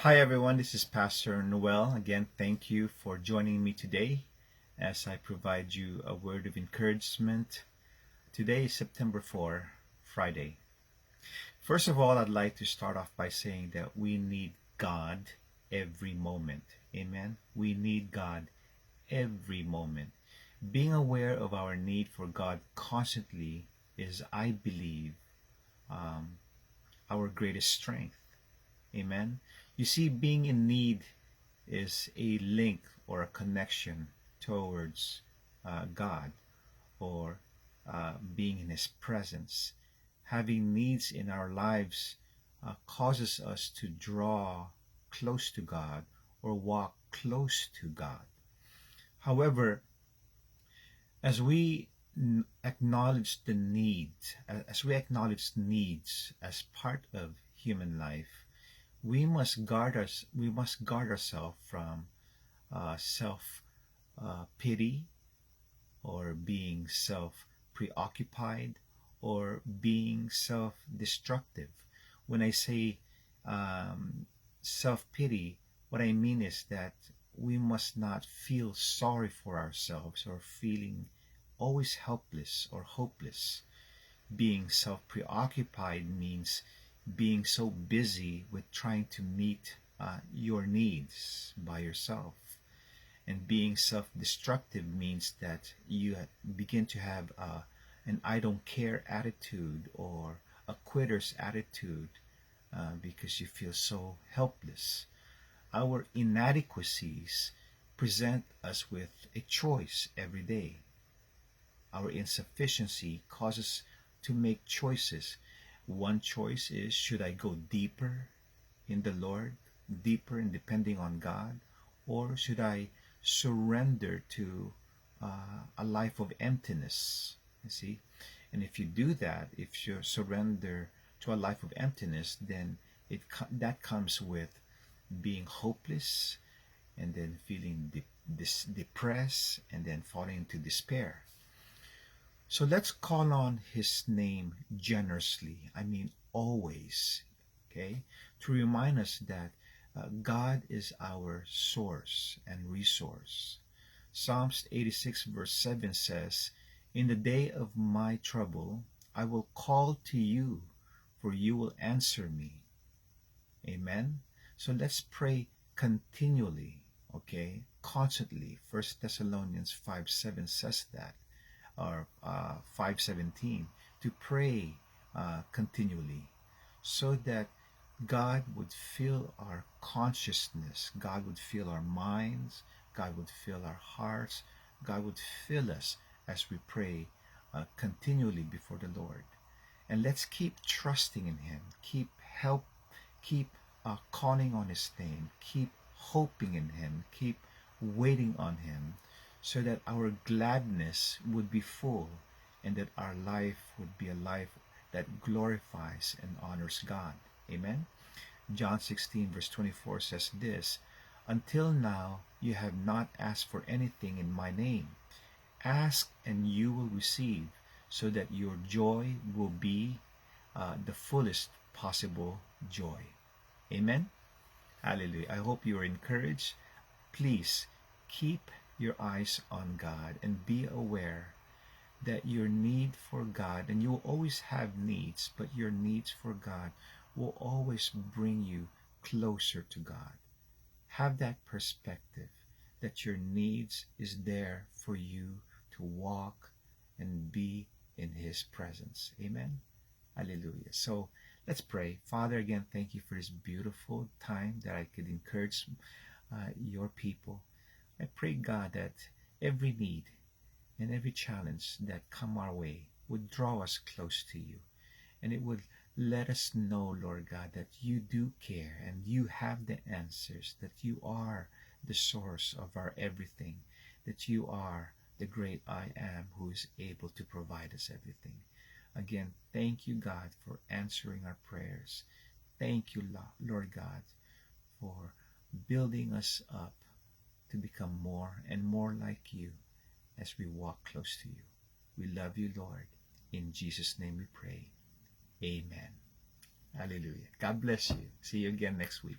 Hi everyone, this is Pastor Noel. Again, thank you for joining me today as I provide you a word of encouragement. Today is September 4th, Friday. First of all, I'd like to start off by saying that we need God every moment. Amen. We need God every moment. Being aware of our need for God constantly is, I believe, our greatest strength. Amen. You see, being in need is a link or a connection towards God or being in His presence. Having needs in our lives causes us to draw close to God or walk close to God. However, as we acknowledge the need, as we acknowledge needs as part of human life, we must guard ourselves from self pity or being self preoccupied or being self destructive. When I say self pity, what I mean is that we must not feel sorry for ourselves or feeling always helpless or hopeless. Being self preoccupied means being so busy with trying to meet your needs by yourself. And being self destructive means that you begin to have an I don't care attitude or a quitter's attitude because you feel so helpless. Our inadequacies present us with a choice every day. Our insufficiency causes to make choices. One choice is, should I go deeper in the Lord, deeper in depending on God, or should I surrender to a life of emptiness? You see, and if you do that, if you surrender to a life of emptiness, then that comes with being hopeless, and then feeling depressed, and then falling into despair. So let's call on His name generously. I mean, always. Okay? To remind us that God is our source and resource. Psalms 86, verse 7 says, "In the day of my trouble, I will call to you, for you will answer me." Amen? So let's pray continually, okay? Constantly. 1 Thessalonians 5:7 says that, or 5:17, to pray continually so that God would fill our consciousness, God would fill our minds, God would fill our hearts, God would fill us as we pray continually before the Lord. And let's keep trusting in Him, keep calling on His name, keep hoping in Him, keep waiting on Him, so that our gladness would be full and that our life would be a life that glorifies and honors God. Amen. John 16, verse 24 says this, "Until now you have not asked for anything in my name. Ask and you will receive, so that your joy will be the fullest possible joy." Amen. Hallelujah. I hope you are encouraged. Please keep your eyes on God and be aware that your need for God, and you will always have needs, but your needs for God will always bring you closer to God. Have that perspective that your needs is there for you to walk and be in His presence. Amen. Hallelujah. So let's pray. Father, again, thank you for this beautiful time that I could encourage your people. I pray, God, that every need and every challenge that come our way would draw us close to you. And it would let us know, Lord God, that you do care and you have the answers, that you are the source of our everything, that you are the great I am who is able to provide us everything. Again, thank you, God, for answering our prayers. Thank you, Lord God, for building us up to become more and more like you as we walk close to you. We love you, Lord. In Jesus' name we pray. Amen. Hallelujah. God bless you. See you again next week.